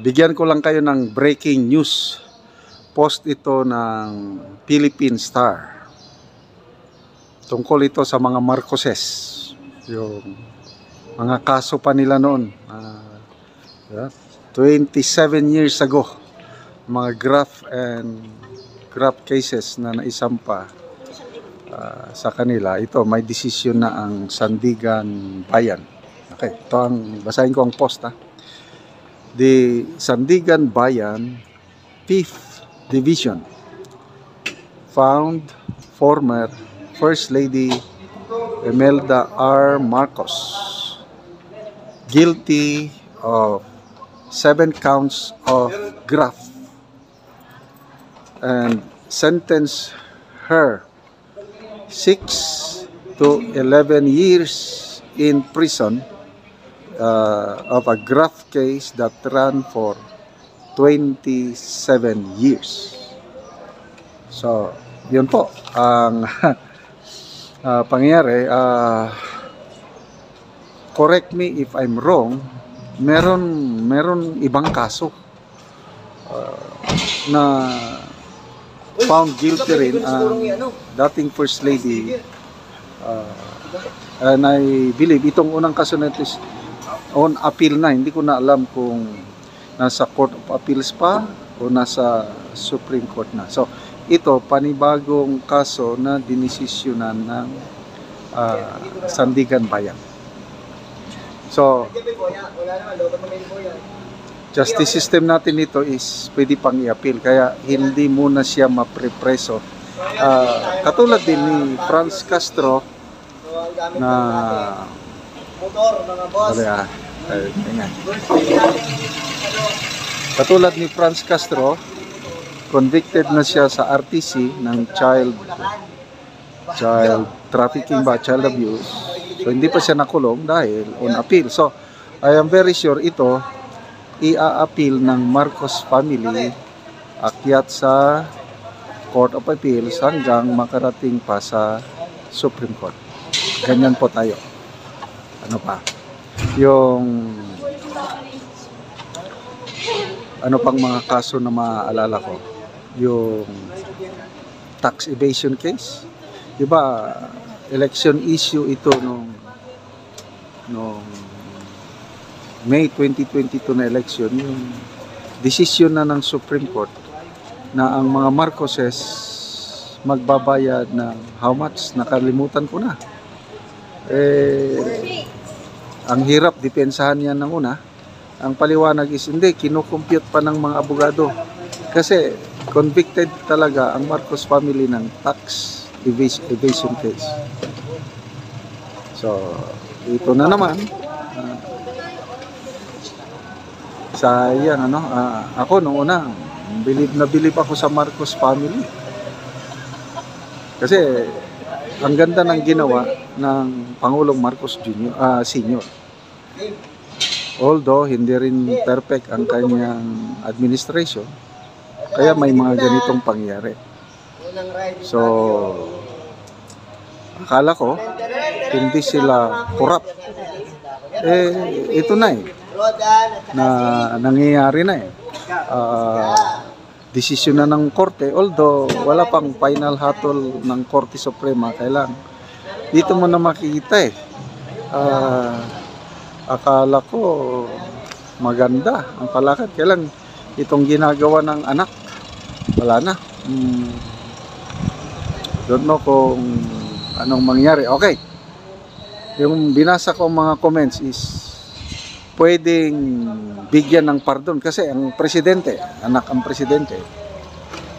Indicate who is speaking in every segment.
Speaker 1: Bigyan ko lang kayo ng breaking news. Post ito ng Philippine Star. Tungkol ito sa mga Marcoses. Yung mga kaso pa nila noon. 27 years ago. Mga graft cases na naisampa sa kanila. Ito, may desisyon na ang Sandigan Bayan. Okay, ito ang, basahin ko ang post The Sandigan Bayan 5th Division found former First Lady Imelda R. Marcos guilty of 7 counts of graft and sentenced her 6 to 11 years in prison of a graft case that ran for 27 years. So, yun po ang pangyayari. Correct me if I'm wrong, meron ibang kaso na found guilty rin ang dating First Lady, and I believe itong unang kaso na ito is on appeal na. Hindi ko na alam kung nasa Court of Appeals pa o nasa Supreme Court na. So ito, panibagong kaso na dinesisyonan ng Sandigan Bayan. So justice system natin ito is pwede pang i-appeal, kaya hindi muna siya maprepreso. Katulad din ni Franz Castro na katulad ni Franz Castro, convicted na siya sa RTC ng child trafficking ba, child abuse. So hindi pa siya nakulong dahil on appeal. So I am very sure ito i-a-appeal ng Marcos family, akyat sa Court of Appeals hanggang makarating pa sa Supreme Court. Ganyan po tayo. Ano pa? Yung ano pang mga kaso na maaalala ko? Yung tax evasion case. Diba, election issue ito nung May 2022 na election, yung desisyon na ng Supreme Court na ang mga Marcoses magbabayad ng how much, nakalimutan ko na. Ang hirap, depensahan yan ng una. Ang paliwanag is hindi, kinukompute pa ng mga abogado. Kasi convicted talaga ang Marcos family ng tax evasion case. So, ito na naman. Sayang, ako nung una, bilib ako sa Marcos family. Kasi ang ganda ng ginawa ng Pangulong Marcos Sr. Although hindi rin perfect ang kanyang administration, kaya may mga ganitong pangyayari. So akala ko hindi sila corrupt. Ito na na nangyayari na desisyon na ng korte, although wala pang final hatol ng Korte Suprema. Kailan dito mo na makikita akala ko maganda ang palakad, kailan itong ginagawa ng anak wala na. Don't know kung anong mangyari. Okay, yung binasa ko mga comments is pwedeng bigyan ng pardon kasi ang presidente, anak ang presidente,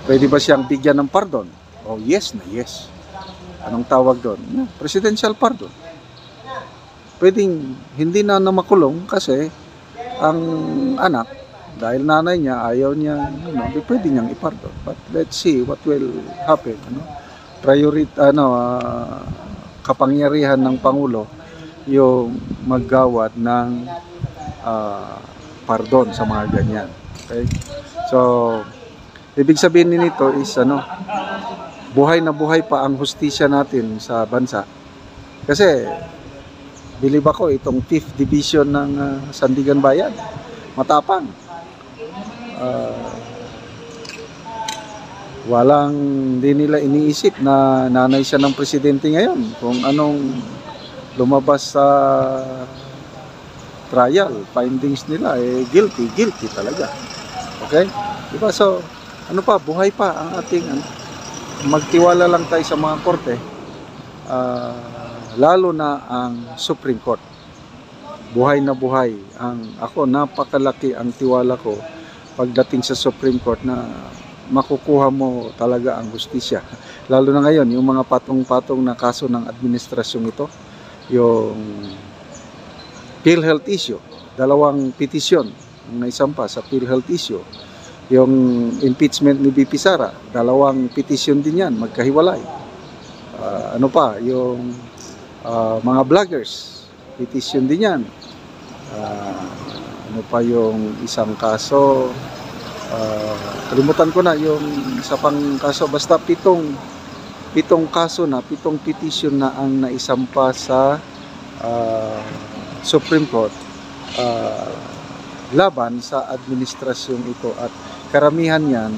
Speaker 1: pwede ba siyang bigyan ng pardon? Oh, yes na yes. Anong tawag doon? Presidential pardon. Pwedeng hindi na makulong kasi ang anak, dahil nanay niya ayaw niya, pwede niyang ipardon. But let's see what will happen. Kapangyarihan ng Pangulo yung maggawad ng pardon sa mga ganyan. Okay? So ibig sabihin nito is buhay na buhay pa ang hustisya natin sa bansa. Kasi bilib ako itong 5th Division ng Sandigan Bayan matapang. Walang, hindi nila iniisip na nanay siya ng presidente ngayon. Kung anong lumabas sa trial, findings nila, guilty talaga. Okay? Diba? So, ano pa, buhay pa ang ating, magtiwala lang tayo sa mga korte, lalo na ang Supreme Court. Buhay na buhay. Ako, napakalaki ang tiwala ko pagdating sa Supreme Court na makukuha mo talaga ang hustisya. Lalo na ngayon, yung mga patong-patong na kaso ng administrasyong ito, yung PhilHealth issue, 2 petisyon ang naisampa sa PhilHealth issue. Yung impeachment ni BP Sara, 2 petisyon din yan, magkahiwalay. Ano pa, yung mga vloggers, petisyon din yan. Ano pa yung isang kaso, kalimutan ko na yung isa pang kaso, basta 7 kaso na, 7 petisyon na ang naisampa sa Supreme Court laban sa administrasyong ito, at karamihan yan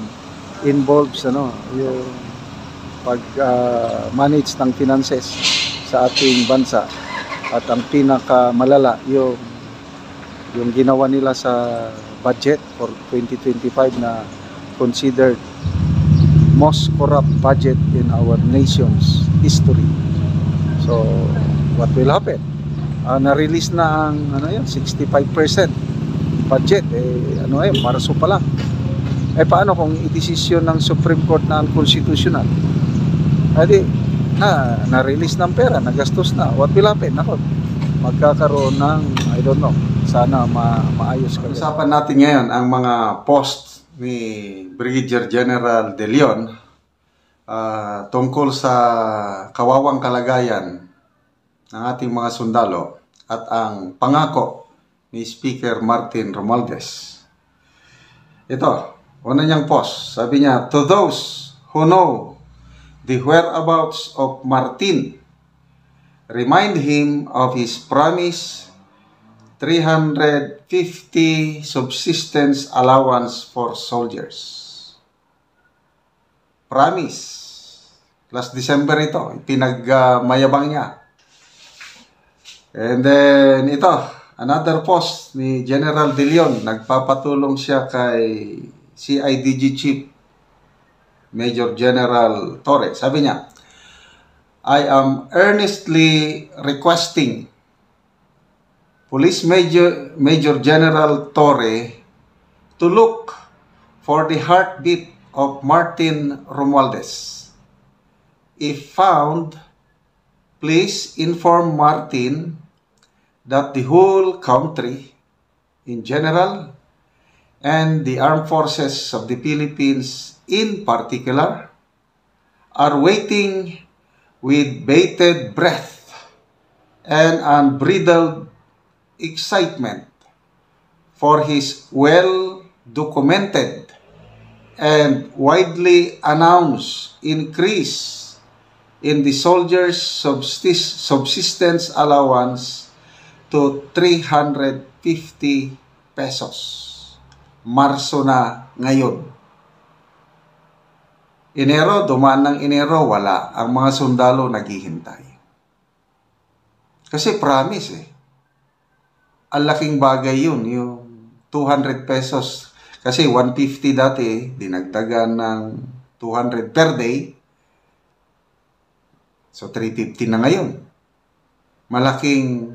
Speaker 1: involves yung pag-manage ng finances sa ating bansa, at ang pinakamalala yung ginawa nila sa budget for 2025 na considered most corrupt budget in our nation's history. So, what will happen? Na-release na ang 65% budget. Marso pa lang. Paano kung i-desisyon ng Supreme Court na unconstitutional? Na-release ng pera, nagastos na. What will happen? Magkakaroon ng, I don't know, sana maayos ka. Usapan natin ngayon ang mga post ni Brigadier General De Leon tungkol sa kawawang kalagayan ng ating mga sundalo at ang pangako ni Speaker Martin Romualdez. Ito, una niyang post. Sabi niya, "To those who know the whereabouts of Martin, remind him of his promise 350 subsistence allowance for soldiers." Promise. Last December ito, pinagmayabang niya. And then ito, another post ni General De Leon. Nagpapatulong siya kay CIDG Chief Major General Torre. Sabi niya, "I am earnestly requesting Police Major General Torre to look for the heartbeat of Martin Romualdez. If found, please inform Martin that the whole country in general and the armed forces of the Philippines in particular are waiting with bated breath and unbridled excitement for his well-documented and widely announced increase in the soldiers' subsistence allowance to 350 pesos. Marso na ngayon. Enero, dumaan ng Enero, wala. Ang mga sundalo naghihintay. Kasi promise Ang laking bagay yun, yung 200 pesos. Kasi 150 dati, dinagdagan ng 200 per day. So 350 na ngayon. Malaking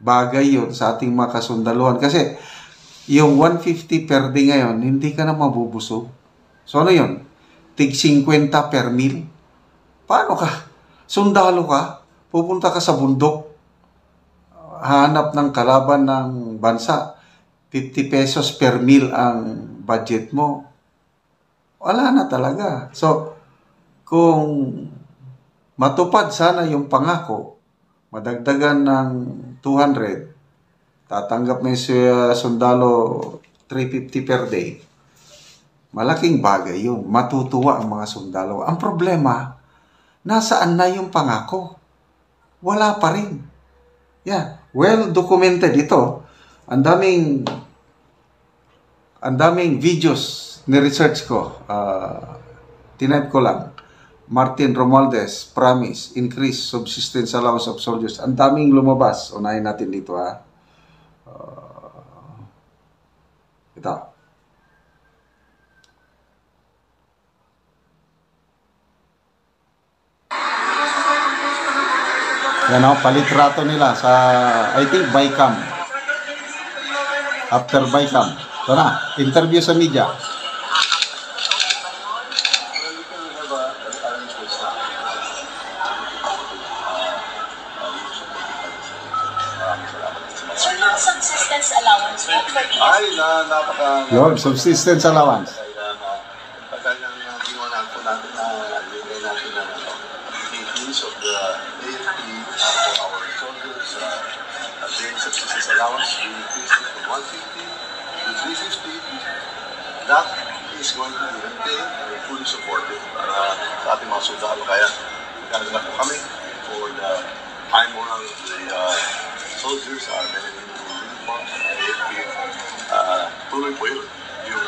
Speaker 1: bagay yun sa ating mga kasundaluhan. Kasi yung 150 per day ngayon, hindi ka na mabubusog. So ano yun? Tig 50 per meal. Paano ka? Sundalo ka? Pupunta ka sa bundok. Hanap ng kalaban ng bansa. 50 pesos per meal ang budget mo. Wala na talaga. So, kung matupad sana yung pangako, madagdagan ng 200, tatanggap na yung sundalo 350 per day, malaking bagay yun. Matutuwa ang mga sundalo. Ang problema, nasaan na yung pangako? Wala pa rin. Yeah, well documented ito. Ang daming ang daming videos ni-research ko. Tinype ko lang. Martin Romualdez, promise, increase subsistence allowance of soldiers. Ang daming lumabas. Unahin natin dito, ha. Ito. Yan o, palitrato nila sa, I think, BICAM. After BICAM. Ito na, interview sa media.
Speaker 2: Sir, yung subsistence allowance mo for these?
Speaker 3: Ay, napaka...
Speaker 1: Yun, subsistence allowance.
Speaker 3: Pagka nang ginawa natin na nilagay natin ng increase of the AFP for our soldiers, daily subsistence allowance, we increased it from 150 to 350. That is going to be maintained and fully supported sa ating mga sundalo. Kaya nagkala na po kami for the time moral of the soldiers, men and women in uniform, AFP. Tuloy po yun yung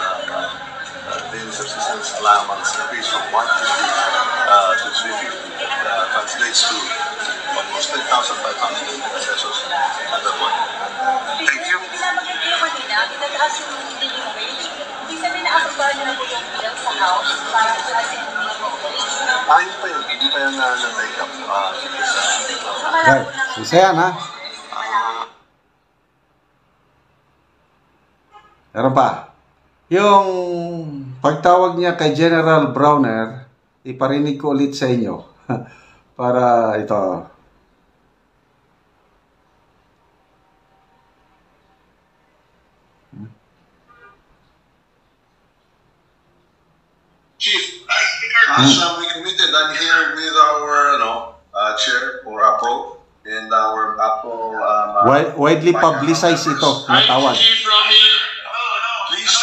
Speaker 3: daily subsistence allowance increase from 150 to 350. That translates to almost 10,500 pesos a month. Thank you.
Speaker 2: Pinabanggit niyo kanina, itataas yung minimum wage. Hindi sabihin na aprobahan niyo na po yung bill sa House para taasin yung minimum wage.
Speaker 3: Hindi pa yan na-take up.
Speaker 1: Okay, sisayan, ha. Meron pa. Yung pagtawag niya kay General Browner, iparinig ko ulit sa inyo. Para ito.
Speaker 3: Chief, as we committed, I'm here with our chair for APRO and our APRO
Speaker 1: Widely publicized ito, na tawag.
Speaker 3: Please,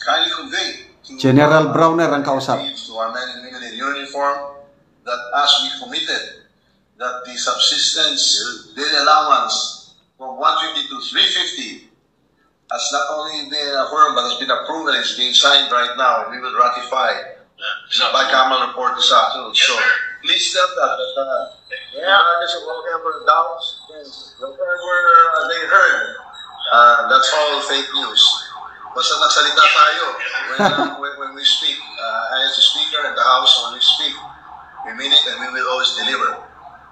Speaker 3: kindly convey to
Speaker 1: General Browner ang kausap.
Speaker 3: to our men and women in uniform that as we committed, that the subsistence daily allowance from 150 to 350 has not only been affirmed but has been approved and is being signed right now, and we will ratify the bicameral report this afternoon. So please tell that regardless of whatever doubts, whatever they heard, that's all fake news. Basta nagsalita tayo when we speak. As a speaker in the House, when we speak, we mean it and we will always deliver.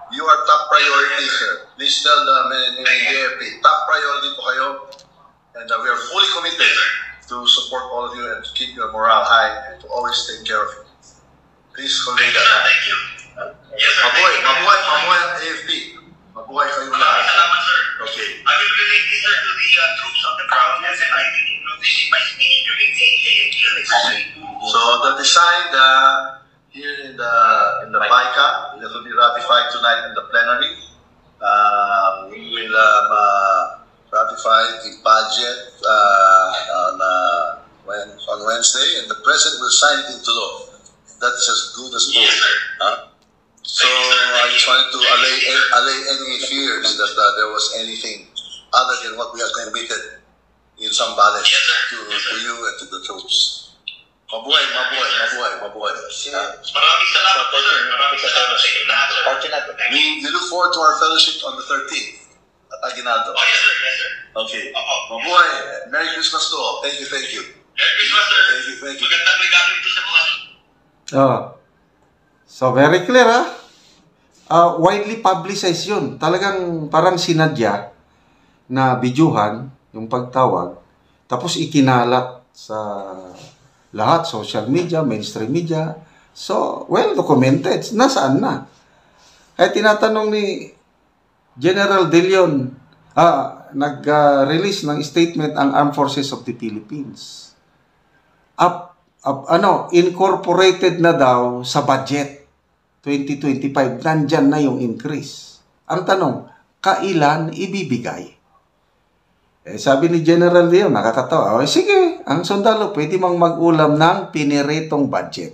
Speaker 3: You are top priority, sir. Please tell the men and women in the AFP, top priority po kayo. And we are fully committed to support all of you and to keep your morale high and to always take care of you. Please convey that.
Speaker 4: Thank you. Yes, sir.
Speaker 3: Mabuhay ang AFP. Mabuhay kayo lahat.
Speaker 4: Salamat, sir.
Speaker 3: Okay.
Speaker 4: I will relate this, sir, to the troops on the ground, and then I will include this in my speech during the AFP exercise.
Speaker 3: So the design here in the BICA that will be ratified tonight in the plenary. We will ratify the budget on Wednesday, and the president will sign it into law. That is as good as gold.
Speaker 4: Yes, sir.
Speaker 3: So I just wanted to allay any fears that there was anything other than what we have committed in some balance to you and to the troops. Mabuhay.
Speaker 4: Maraming salamat po, sir. Maraming salamat sa inyo lahat, sir.
Speaker 3: We look forward to our fellowship on the 13th at Aguinaldo.
Speaker 4: Oh, yes, sir. Yes, sir.
Speaker 3: Okay.
Speaker 4: Opo.
Speaker 3: Mabuhay. Merry Christmas to all. Thank you.
Speaker 4: Merry Christmas, sir.
Speaker 3: Thank you.
Speaker 4: Magandang regalo ito sa mga...
Speaker 1: So, very clear, ha? Widely publicized yun. Talagang parang sinadya na bidyuhan yung pagtawag, tapos ikinalat sa lahat, social media, mainstream media. So, well documented. Nasaan na? Ay tinatanong ni General De Leon, nag-release ng statement ang Armed Forces of the Philippines. Incorporated na daw sa budget 2025. Nandyan na yung increase. Ang tanong, kailan ibibigay? Sabi ni General De Leon, nakakatawa, sige, ang sundalo pwede mang mag-ulam ng piniritong budget.